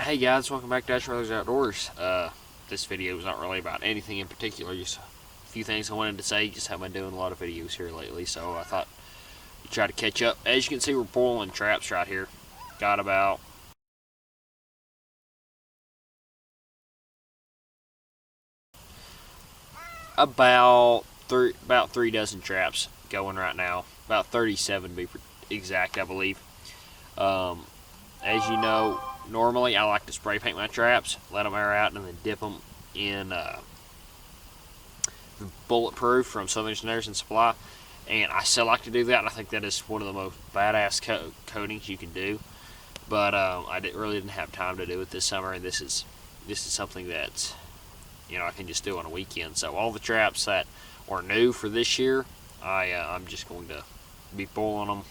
Hey guys, welcome back to Dash Brothers Outdoors. This video is not really about anything in particular, just a few things I wanted to say. Just haven't been doing a lot of videos here lately, so I thought I'd try to catch up. As you can see, we're pulling traps right here. Got about three dozen traps going right now. About 37 to be exact, I believe. As you know, normally I like to spray paint my traps, let them air out, and then dip them in bulletproof from Southern Snares and Supply. And I still like to do that. I think that is one of the most badass coatings you can do. But I really didn't have time to do it this summer, and this is something that I can just do on a weekend. So all the traps that are new for this year, I'm just going to be pulling them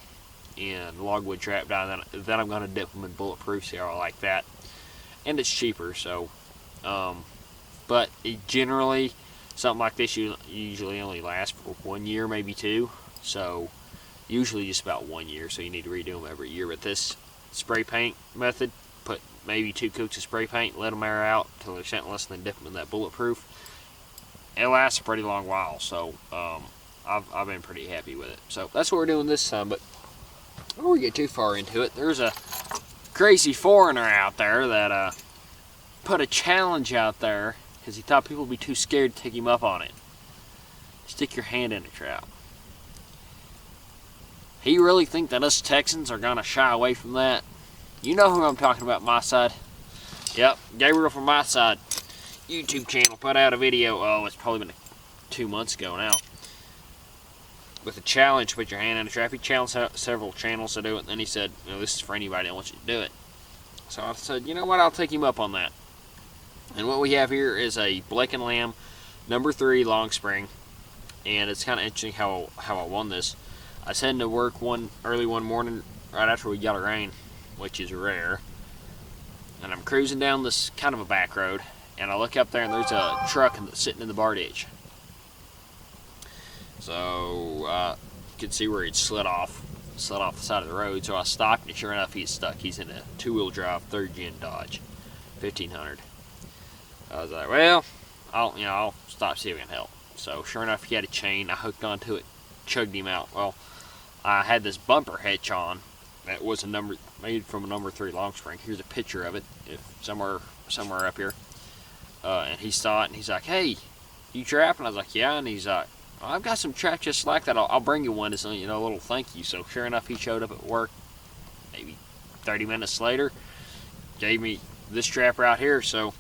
in logwood trap dye, then I'm going to dip them in bulletproof. See how I like that, and it's cheaper. So but generally something like this usually only lasts for 1 year, maybe 2, so usually just about 1 year, so you need to redo them every year. But this spray paint method, put maybe 2 coats of spray paint, let them air out till they're scentless, and then dip them in that bulletproof. It lasts a pretty long while, so I've been pretty happy with it. So that's what we're doing this time. But before we get too far into it, there's a crazy foreigner out there that put a challenge out there because he thought people would be too scared to take him up on it. Stick your hand in a trap. He really think that us Texans are gonna shy away from that? You know who I'm talking about, my side. Yep, Gabriel from my side YouTube channel put out a video. Oh, it's probably been 2 months ago now, with a challenge, put your hand in a trap. He challenged several channels to do it, and then he said, this is for anybody that wants you to do it. So I said, you know what, I'll take him up on that. And what we have here is a Blakeley number 3 long spring, and it's kind of interesting how I won this. I was heading to work early one morning right after we got a rain, which is rare, and I'm cruising down this kind of a back road, and I look up there and there's a truck sitting in the bar ditch. So you can see where he'd slid off the side of the road. So I stopped, and sure enough, he's stuck. He's in a 2-wheel drive 3rd gen Dodge 1500. I was like, well, I'll stop, see if I can help. So sure enough, he had a chain. I hooked onto it, chugged him out. Well, I had this bumper hitch on that was made from a number 3 long spring. Here's a picture of it, if somewhere up here. And he saw it, and he's like, hey, you trapping? I was like, yeah. And he's like, I've got some traps just like that. I'll bring you one as a little thank you. So sure enough, he showed up at work maybe 30 minutes later, gave me this trap right here. So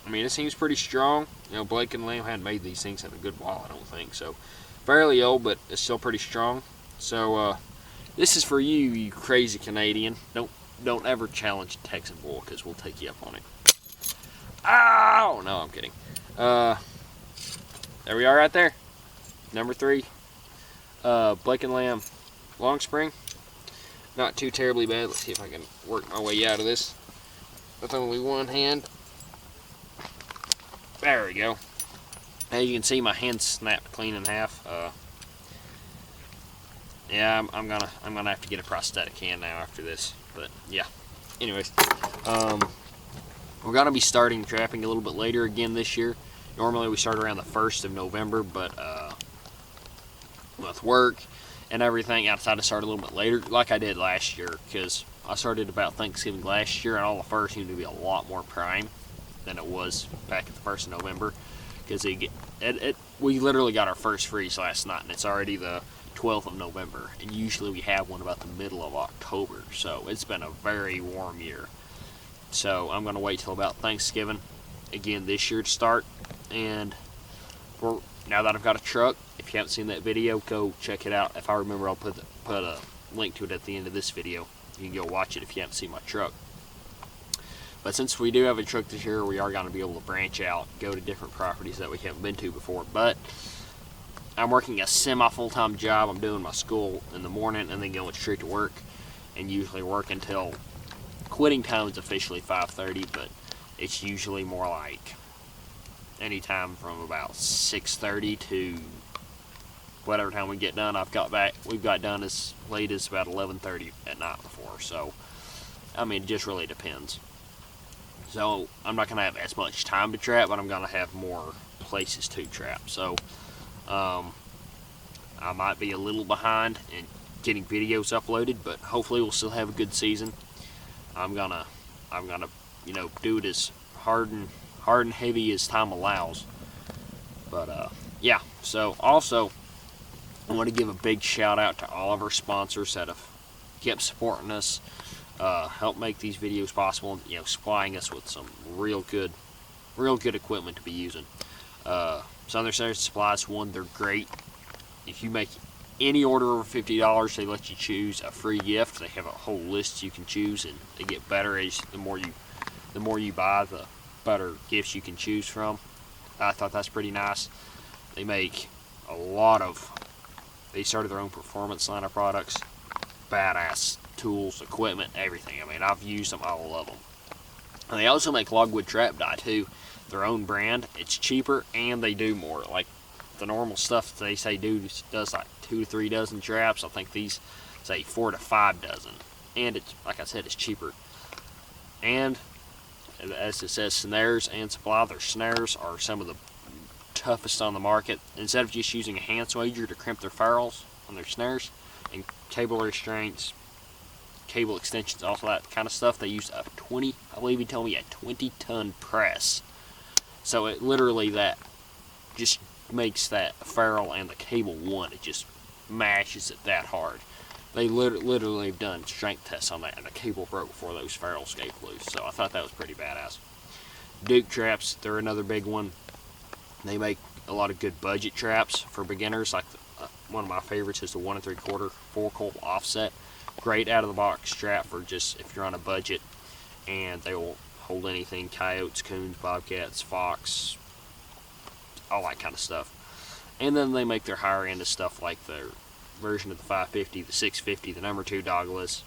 I mean, it seems pretty strong. Blake and Lamb hadn't made these things in a good while, I don't think. So fairly old, but it's still pretty strong. So this is for you crazy Canadian. Don't ever challenge a Texan bull, because we'll take you up on it. Oh no, I'm kidding. There we are right there. Number 3, Blake and Lamb long spring. Not too terribly bad. Let's see if I can work my way out of this with only one hand. There we go. As you can see, my hand snapped clean in half. Yeah, I'm gonna have to get a prosthetic hand now after this. But yeah. Anyways, we're gonna be starting trapping a little bit later again this year. Normally we start around the 1st of November, but with work and everything, I decided to start a little bit later, like I did last year, because I started about Thanksgiving last year, and all the fur seemed to be a lot more prime than it was back at the 1st of November, because we literally got our first freeze last night, and it's already the 12th of November, and usually we have one about the middle of October, so it's been a very warm year. So I'm going to wait till about Thanksgiving again this year to start. And now that I've got a truck, if you haven't seen that video, go check it out. If I remember, I'll put a link to it at the end of this video. You can go watch it if you haven't seen my truck. But since we do have a truck this year, we are going to be able to branch out, go to different properties that we haven't been to before. But I'm working a semi-full-time job. I'm doing my school in the morning and then going straight to work, and usually work until quitting time is officially 5:30, but it's usually more like anytime from about 6:30 to whatever time we get done. We've got done as late as about 11:30 at night before. So I mean, it just really depends. So I'm not going to have as much time to trap, but I'm going to have more places to trap. So I might be a little behind in getting videos uploaded, but hopefully we'll still have a good season. I'm gonna do it as hard and heavy as time allows. But yeah. So also, I want to give a big shout out to all of our sponsors that have kept supporting us, help make these videos possible, and supplying us with some real good equipment to be using. Southern Snares Supplies, they're great. If you make any order over $50, they let you choose a free gift. They have a whole list you can choose, and they get better as the more you buy, the better gifts you can choose from. I thought that's pretty nice. They make they started their own performance line of products, badass tools, equipment, everything. I mean, I've used them, all of them. And they also make logwood trap dye too, their own brand. It's cheaper and they do more. Like the normal stuff they say does like 2 to 3 dozen traps. I think these say 4 to 5 dozen, and it's, like I said, it's cheaper. And as it says, Snares and Supply, their snares are some of the toughest on the market. Instead of just using a hand swager to crimp their ferrules on their snares and cable restraints, cable extensions, all that kind of stuff, they use a 20, I believe he told me, a 20-ton press. So it literally, that just makes that ferrule and the cable one. It just mashes it that hard. They literally have done strength tests on that, and the cable broke before those ferrules gave loose. So I thought that was pretty badass. Duke traps, they're another big one. They make a lot of good budget traps for beginners. Like one of my favorites is the 1 3/4 4-coil offset. Great out of the box trap for just if you're on a budget, and they will hold anything: coyotes, coons, bobcats, fox, all that kind of stuff. And then they make their higher end of stuff like their version of the 550, the 650, the number 2 Douglas,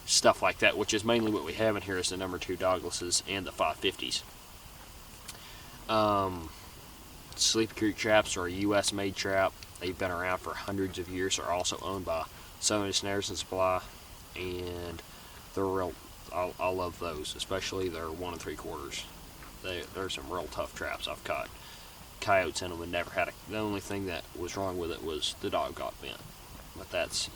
stuff like that, which is mainly what we have in here is the number 2 Douglases and the 550s. Sleepy Creek traps are a U.S. made trap. They've been around for hundreds of years. They're also owned by Southern Snares and Supply, and they're real. I love those, especially their 1 3/4. They're some real tough traps. I've caught coyotes in them and never had the only thing that was wrong with it was the dog got bent. But that's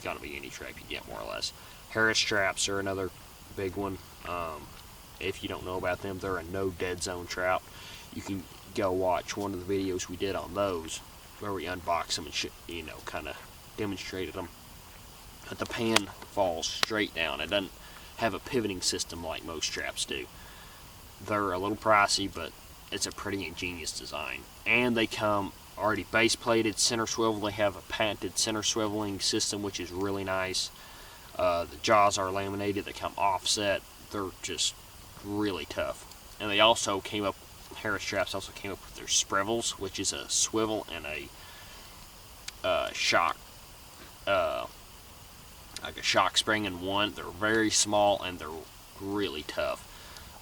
gotta be any trap you get, more or less. Harris traps are another big one. If you don't know about them, they're a no dead zone trap. You can go watch one of the videos we did on those where we unboxed them and kind of demonstrated them. But the pan falls straight down. It doesn't have a pivoting system like most traps do. They're a little pricey, but it's a pretty ingenious design. And they come already base plated, center swivel. They have a patented center swiveling system, which is really nice. The jaws are laminated. They come offset. They're just really tough. And they also Harris traps also came up with their sprivels, which is a swivel and a shock, like a shock spring in one. They're very small and they're really tough.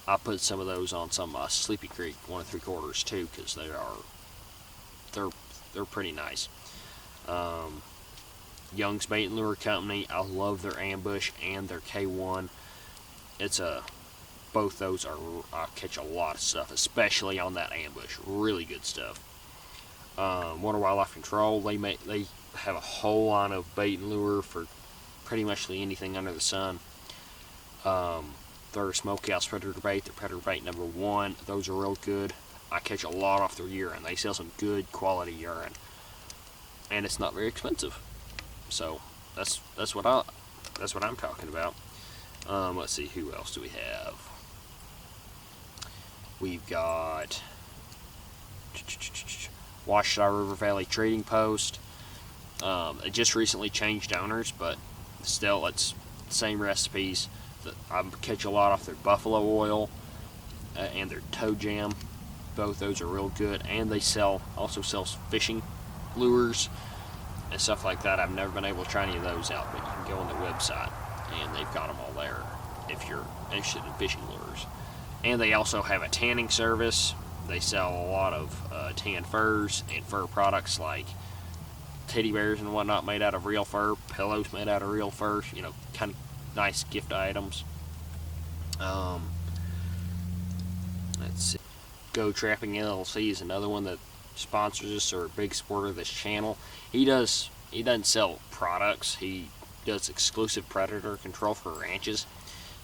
I put some of those on some Sleepy Creek 1 3/4 too, because they're pretty nice. Young's Bait and Lure Company, I love their ambush and their K1. Both those I catch a lot of stuff, especially on that ambush. Really good stuff. Water Wildlife Control, they have a whole line of bait and lure for pretty much anything under the sun. Their Smokehouse Predator Bait, their Predator Bait number 1, those are real good. I catch a lot off their urine. They sell some good quality urine, and it's not very expensive. So that's what I'm talking about. Let's see, who else do we have? We've got Ouachita River Valley Trading Post. It just recently changed owners, but still, it's the same recipes. I catch a lot off their buffalo oil and their toe jam. Both those are real good, and they also sell fishing lures and stuff like that. I've never been able to try any of those out, but you can go on their website and they've got them all there if you're interested in fishing lures. And they also have a tanning service. They sell a lot of tan furs and fur products like teddy bears and whatnot made out of real fur, pillows made out of real fur, kind of nice gift items. Let's see. Goe Trapping LLC is another one that sponsors us, or a big supporter of this channel. He doesn't sell products. He does exclusive predator control for ranches.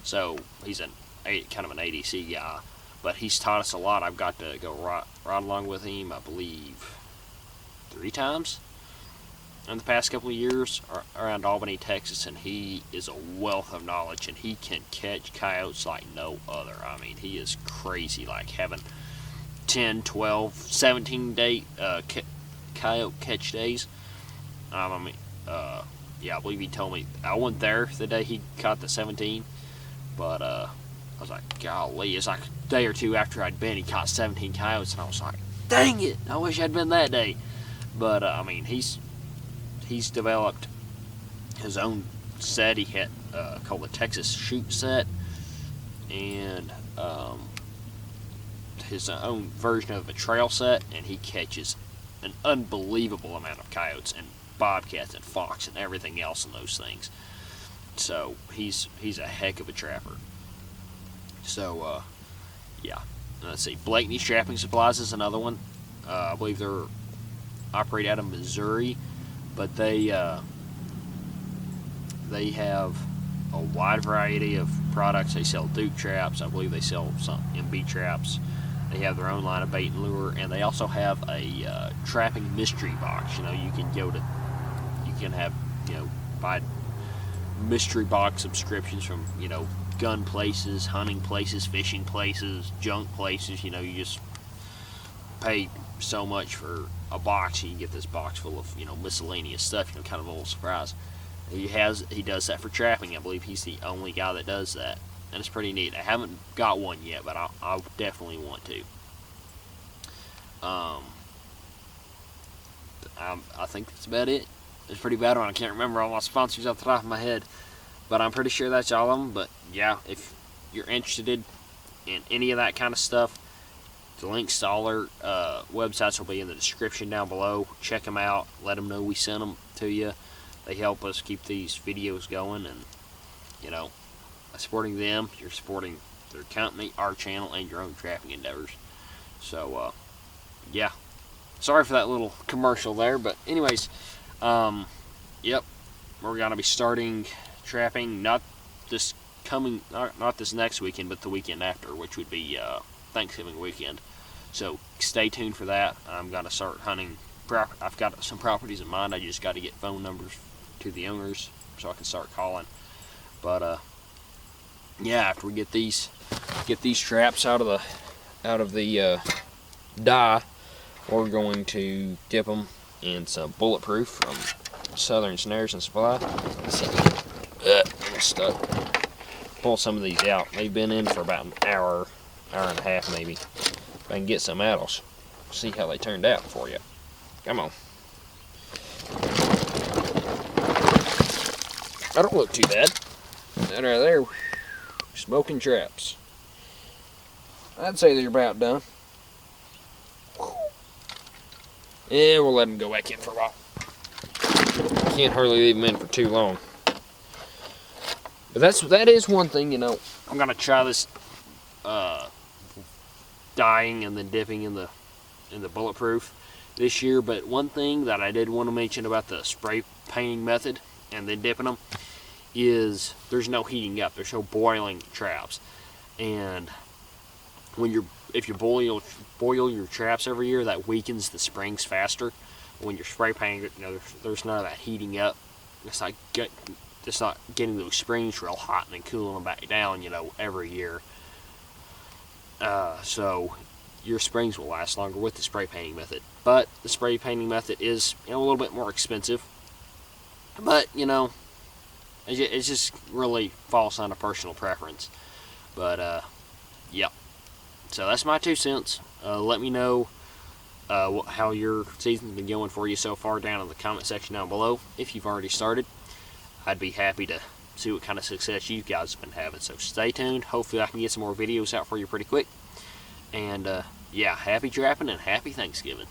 So he's kind of an ADC guy, but he's taught us a lot. I've got to go ride along with him, I believe, 3 times in the past couple of years around Albany, Texas, and he is a wealth of knowledge, and he can catch coyotes like no other. I mean, he is crazy, like having 10, 12, 17 day coyote catch days. Yeah, I believe he told me. I wasn't there the day he caught the 17, but I was like, golly, it's like a day or two after I'd been, he caught 17 coyotes, and I was like, dang it, I wish I'd been that day. But I mean, he's developed his own set. He had called the Texas Shoot Set, and his own version of a trail set, and he catches an unbelievable amount of coyotes and bobcats and fox and everything else in those things. So he's a heck of a trapper. So yeah, let's see. Blakeley Trapping Supplies is another one. I believe they're operate out of Missouri, but they have a wide variety of products. They sell Duke traps. I believe they sell some MB traps. They have their own line of bait and lure, and they also have a trapping mystery box. You know, you can have, buy mystery box subscriptions from, gun places, hunting places, fishing places, junk places. You just pay so much for a box, and you get this box full of, miscellaneous stuff. Kind of a little surprise. He does that for trapping. I believe he's the only guy that does that, and it's pretty neat. I haven't got one yet, but I definitely want to. I think that's about it. It's pretty bad one. I can't remember all my sponsors off the top of my head, but I'm pretty sure that's all of them. But yeah, if you're interested in any of that kind of stuff, the links to all their websites will be in the description down below. Check them out. Let them know we sent them to you. They help us keep these videos going, and supporting them, you're supporting their company, our channel, and your own trapping endeavors. So yeah, sorry for that little commercial there, but anyways, yep, we're gonna be starting trapping not this next weekend, but the weekend after, which would be Thanksgiving weekend. So stay tuned for that. I'm gonna start hunting. I've got some properties in mind. I just got to get phone numbers to the owners so I can start calling. But yeah, after we get these traps out of the dye, we're going to dip them in some bulletproof from Southern Snares and Supply. So, I'm stuck. Pull some of these out. They've been in for about an hour and a half maybe. If I can get some out, I'll see how they turned out for you. Come on. I don't look too bad. That right there, smoking traps. I'd say they're about done. Yeah, we'll let them go back in for a while. Can't hardly leave them in for too long. But that is one thing, I'm gonna try this dyeing and then dipping in the bulletproof this year. But one thing that I did want to mention about the spray painting method and then dipping them is there's no heating up. There's no boiling traps. And if you boil your traps every year, that weakens the springs faster. When you're spray painting, there's none of that heating up. It's not getting those springs real hot and then cooling them back down, every year. So your springs will last longer with the spray painting method. But the spray painting method is a little bit more expensive. But it just really falls on a personal preference. But yeah. So that's my 2 cents. Let me know how your season's been going for you so far down in the comment section down below. If you've already started, I'd be happy to see what kind of success you guys have been having. So stay tuned. Hopefully I can get some more videos out for you pretty quick. And yeah, happy trapping and happy Thanksgiving.